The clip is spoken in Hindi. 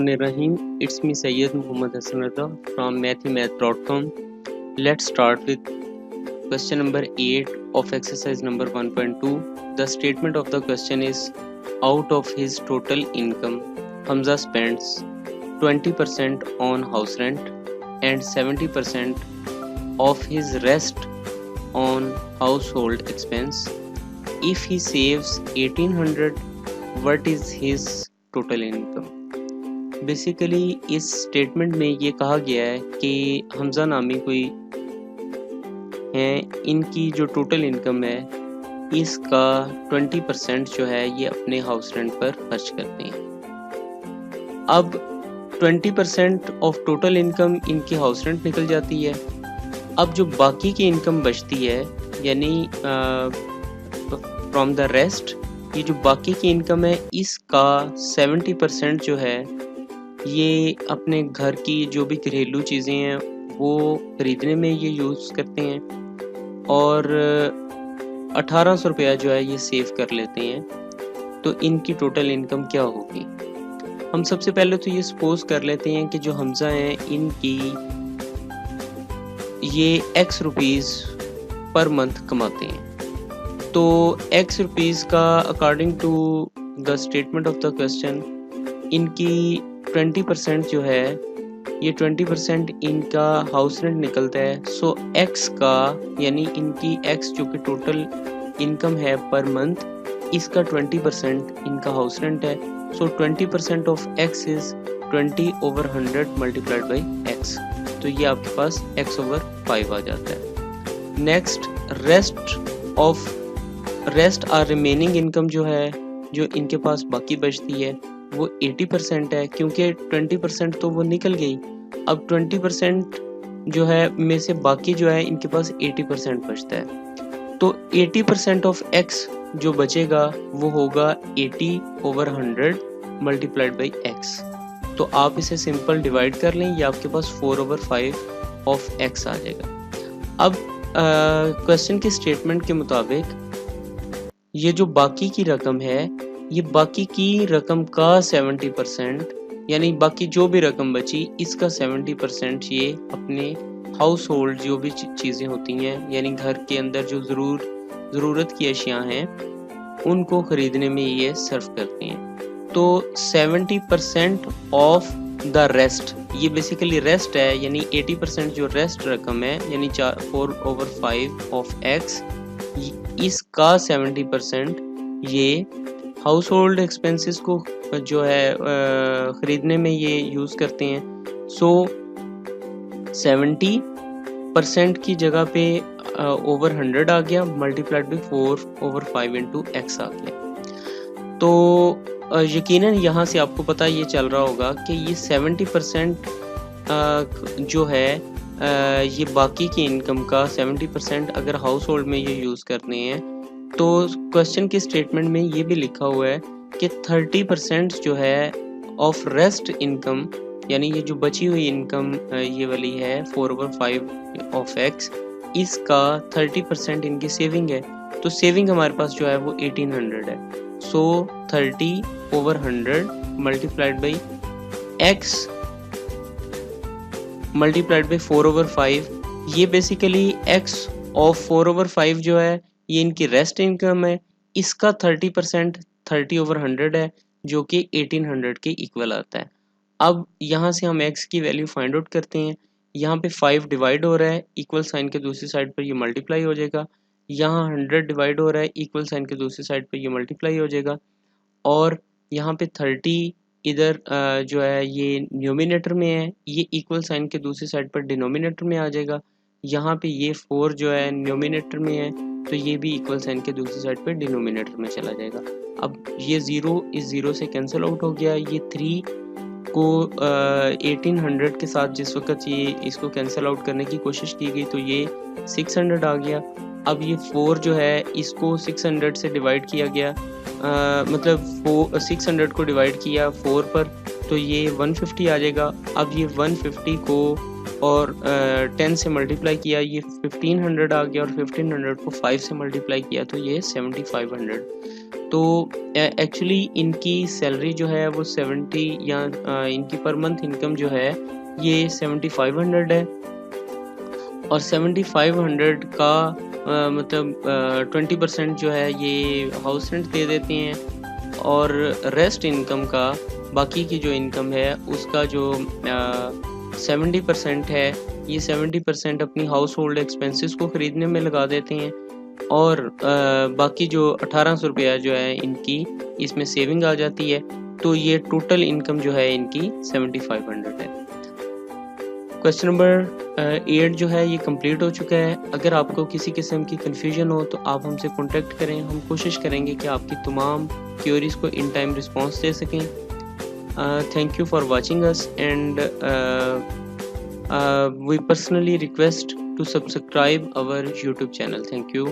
Bismillahirrahmanirrahim. It's me Sayyid Muhammad Hassan Rada from mathemath.com. Let's start with question number 8 of exercise number 1.2. The statement of the question is, out of his total income, Hamza spends 20% on house rent and 70% of his rest on household expense. If he saves 1800, what is his total income? Basically इस स्टेटमेंट में ये कहा गया है कि हमजा नामी कोई हैं, इनकी जो टोटल इनकम है इसका 20% जो है ये अपने हाउस रेंट पर खर्च करते हैं। अब 20% ऑफ टोटल इनकम इनकी हाउस रेंट निकल जाती है। अब जो बाकी की इनकम बचती है यानी फ्रॉम द रेस्ट, ये जो बाकी की इनकम है इसका 70% जो है ये अपने घर की जो भी घरेलू चीज़ें हैं वो ख़रीदने में ये यूज़ करते हैं और 1800 रुपया जो है ये सेव कर लेते हैं। तो इनकी टोटल इनकम क्या होगी? हम सबसे पहले तो ये सपोज कर लेते हैं कि जो हमजा हैं इनकी ये x रुपीज़ पर मंथ कमाते हैं। तो x रुपीज़ का according to the statement of the question इनकी 20% जो है ये 20% इनका हाउस रेंट निकलता है। सो x का यानी इनकी x जो कि टोटल इनकम है पर मंथ इसका 20% इनका हाउस रेंट है। सो 20% of x is 20/100 multiplied by x। तो ये आपके पास x/5 आ जाता है। नेक्स्ट, रेस्ट और रिमेनिंग इनकम जो है जो इनके पास बाकी बचती है वो 80% है, क्योंकि 20% तो वो निकल गई। अब 20% जो है में से बाकी जो है इनके पास 80% बचता है। तो 80% ऑफ x जो बचेगा वो होगा 80/100 मल्टीप्लाइड बाई x। तो आप इसे सिंपल डिवाइड कर लें, ये आपके पास 4/5 ऑफ x आ जाएगा। अब क्वेश्चन के स्टेटमेंट के मुताबिक ये जो बाकी की रकम है ये बाकी की रकम का 70% यानी बाकी जो भी रकम बची इसका 70% ये अपने हाउस होल्ड जो भी चीज़ें होती हैं यानी घर के अंदर जो ज़रूरत की अशियाँ हैं उनको ख़रीदने में ये सर्व करते हैं। तो 70% ऑफ द रेस्ट, ये बेसिकली रेस्ट है यानी 80% जो रेस्ट रकम है यानी 4/5 ऑफ x, इसका 70% ये हाउस होल्ड एक्सपेंसेस को जो है ख़रीदने में ये यूज़ करते हैं। सो 70% की जगह पे ओवर 100 आ गया मल्टीप्लाइड बाई 4/5 इंटू x आ गया। तो यकीनन यहाँ से आपको पता ये चल रहा होगा कि ये 70% जो है ये बाकी की इनकम का 70% अगर हाउस होल्ड में ये यूज़ करते हैं तो क्वेश्चन के स्टेटमेंट में ये भी लिखा हुआ है कि 30% जो है ऑफ रेस्ट इनकम यानी ये जो बची हुई इनकम ये वाली है 4/5 ऑफ x, इसका 30% इनकी सेविंग है। तो सेविंग हमारे पास जो है वो 1800 है। सो 30/100 multiplied by x multiplied by 4/5, ये बेसिकली x ऑफ 4/5 जो है ये इनकी रेस्ट इनकम है, इसका 30% 30/100 है जो कि 1800 के इक्वल आता है। अब यहाँ से हम x की वैल्यू फाइंड आउट करते हैं। यहाँ पे 5 डिवाइड हो रहा है, इक्वल साइन के दूसरी साइड पर ये मल्टीप्लाई हो जाएगा। यहाँ 100 डिवाइड हो रहा है, इक्वल साइन के दूसरी साइड पर ये मल्टीप्लाई हो जाएगा। और यहाँ पे 30 इधर जो है ये न्यूमिनेटर में है, ये इक्वल साइन के दूसरी साइड पर डिनोमिनेटर में आ जाएगा। यहाँ पे ये 4 जो है न्यूमिनेटर में है तो ये भी इक्वल साइन के दूसरी साइड पे डिनोमिनेटर में चला जाएगा। अब ये 0 इस 0 से कैंसिल आउट हो गया। ये 3 को 1800 के साथ जिस वक्त ये इसको कैंसिल आउट करने की कोशिश की गई तो ये 600 आ गया। अब ये 4 जो है इसको 600 से डिवाइड किया गया, मतलब 600 को डिवाइड किया 4 पर तो ये 150 आ जाएगा। अब ये 150 को और 10 से मल्टीप्लाई किया ये 1500 आ गया और 1500 को 5 से मल्टीप्लाई किया तो ये 7500 तो एक्चुअली इनकी सैलरी जो है वो 70 या इनकी पर मंथ इनकम जो है ये 7500 है, और 7500 का मतलब 20% जो है ये हाउस रेंट दे देते हैं, और रेस्ट इनकम का बाकी की जो इनकम है उसका जो 70% है, ये 70% अपनी हाउस होल्ड एक्सपेंसेस को ख़रीदने में लगा देते हैं, और बाकी जो 1800 रुपया जो है इनकी इसमें सेविंग आ जाती है। तो ये टोटल इनकम जो है इनकी 7500 है। क्वेश्चन नंबर 8 जो है ये कंप्लीट हो चुका है। अगर आपको किसी किस्म की कन्फ्यूजन हो तो आप हमसे कॉन्टेक्ट करें, हम कोशिश करेंगे कि आपकी तमाम क्वेरीज को इन टाइम रिस्पॉन्स दे सकें। Thank you for watching us, and we personally request to subscribe our YouTube channel. Thank you.